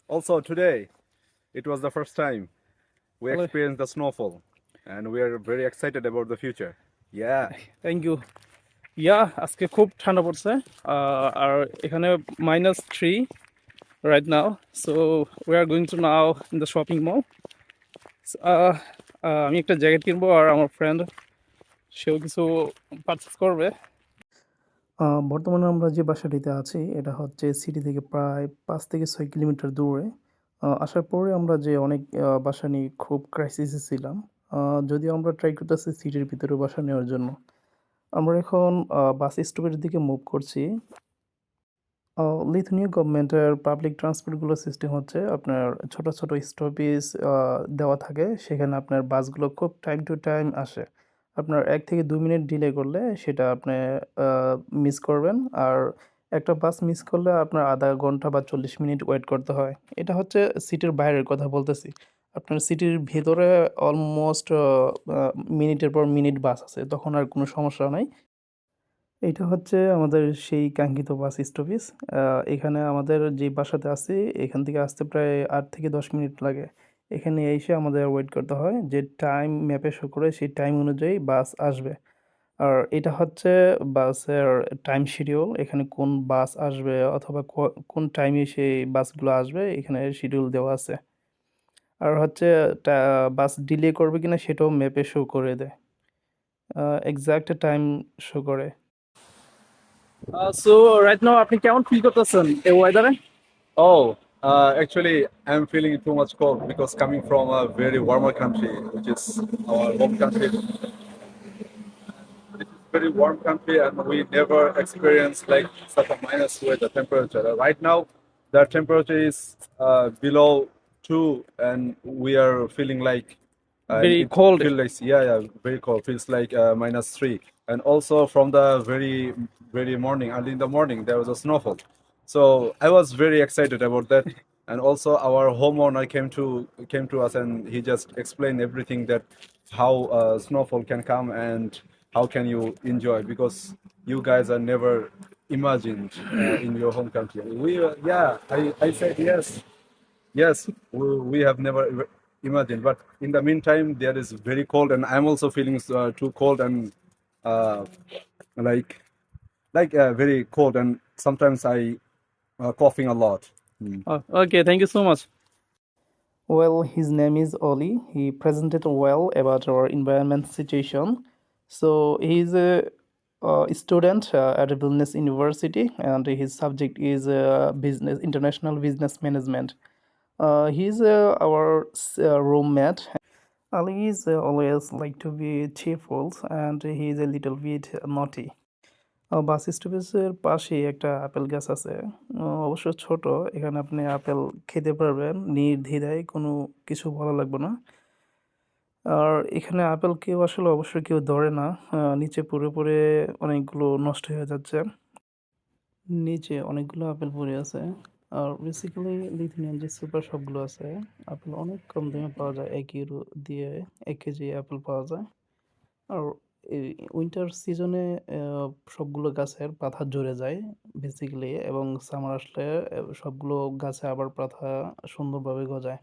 Also, today it was the first time we Hello, experienced the snowfall, and we are very excited about the future. Yeah. thank you. আজকে খুব ঠান্ডা পড়ছে আর এখানে -3 right now. So we are going to now in the shopping mall. আমি একটা jacket কিনবো আর আমার friend সেও কিছু পারচেস করবে। বর্তমানে আমরা যে বাসাটিতে আছি এটা হচ্ছে সিটি থেকে প্রায় 5 থেকে 6 কিলোমিটার দূরে। আসার পরে আমরা যে অনেক বাসা নিয়ে খুব ক্রাইসিসে ছিলাম। যদিও আমরা ট্রাই করতেছি সিটির ভিতরে বাসা নেওয়ার জন্য। আমরা এখন বাস স্টপের দিকে মুভ করছি। লিথুয়ানিয়া গভর্নমেন্টের পাবলিক ট্রান্সপোর্টগুলোর সিস্টেম হচ্ছে আপনার ছোট, ছোট স্টপেজ দেওয়া থাকে। সেখানে আপনার বাসগুলো খুব টাইম টু টাইম আসে। আপনার ১ থেকে ২ মিনিট ডিলে করলে সেটা আপনি আ মিস করবেন। আর একটা বাস মিস করলে আপনার ০.৫ ঘন্টা বা ৪০ মিনিট ওয়েট করতে হয়। এটা হচ্ছে সিটির বাইরের কথা বলতেছি। আপনার সিটির ভেতরে অলমোস্ট আ আ মিনিটের পর মিনিট বাস আছে। তখন আর কোনো সমস্যা নাই। এইটা হচ্ছে আমাদের সেই কাঙ্ক্ষিত বাস স্টপেজ। আ এখানে আমাদের যে বাসাতে আছি, এখান থেকে আসতে প্রায় ৮ থেকে ১০ মিনিট লাগে। এখানে এসে আমাদের ওয়েট করতে হয় যে টাইম ম্যাপে শো করে সেই টাইম অনুযায়ী বাস আসবে। আর এটা হচ্ছে বাসের টাইম শিডিউল। এখানে কোন বাস আসবে অথবা কোন টাইমে সেই বাসগুলো আসবে এখানে শিডিউল দেওয়া আছে। আর হচ্ছে টা বাস ডিলে করবে কিনা সেটাও ম্যাপে শো করে দেয়। এক্সাক্ট টাইম শো করে। সো রাইট নাও আপনি কেমন ফিল করতেছেন এই ওয়েদারে? Oh, actually, I'm feeling too much cold because coming from a very warmer country, which is our home country. It is very warm country, and we never experienced like such a minus weather temperature. Right now, the temperature is below 2, and we are feeling like, and Very it cold. feels like, yeah, very cold. Feels like -3. And also from the very morning, early in the morning, there was a snowfall. So I was very excited about that. And also our homeowner came to us, and he just explained everything, that how snowfall can come and how can you enjoy, because you guys are never imagined in your home country. I said yes. Yes, we have never imagined. But in the meantime, there is very cold, and I'm also feeling too cold, and uh, like very cold, and sometimes I coughing a lot. Mm. Okay, thank you so much. Well, his name is Oli. He presented well about our environment situation. So he's a student at Vilnius University, and his subject is business, international business management. He's our roommate. Ali is always like to be cheerful, and he is a little bit naughty. বাস স্টপেজের পাশেই একটা apple গাছ আছে। অবশ্য ছোট। এখানে আপনি apple খেতে পারবেন নির্দ্বিধায়, কোনো কিছু বলা লাগবে না। আর এখানে আপেল কেউ আসলে অবশ্যই কেউ ধরে না। নিচে পড়ে, পড়ে অনেকগুলো নষ্ট হয়ে যাচ্ছে। নিচে অনেকগুলো আপেল পড়ে আছে। আর বেসিক্যালি লিথুয়ানিয়ান যে সুপার শপগুলো আছে, আপেল অনেক কম দামে পাওয়া যায়। ১ ইউরো দিয়ে ১ কেজি আপেল পাওয়া যায়। আর এই উইন্টার সিজনে সবগুলো গাছের পাতা ঝরে যায় বেসিক্যালি, এবং সামার আসলে সবগুলো গাছে আবার পাতা সুন্দরভাবে গজায়।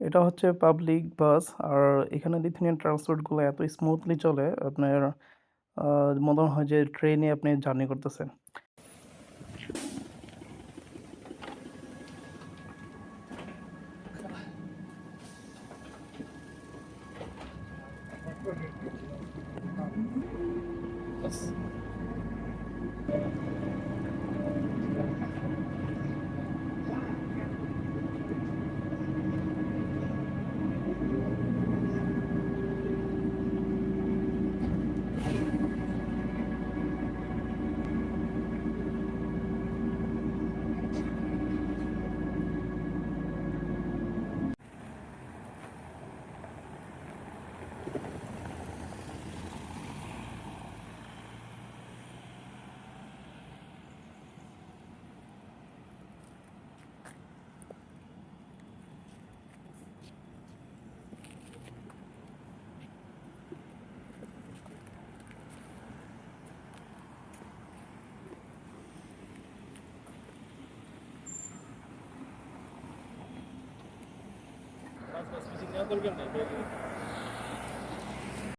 এটা হচ্ছে পাবলিক বাস। আর এখানে লিথুয়ানিয়ান ট্রান্সপোর্টগুলো এত স্মুথলি চলে, আপনার মনে হয় যে ট্রেনে আপনি জার্নি করতেছেন। করবেন না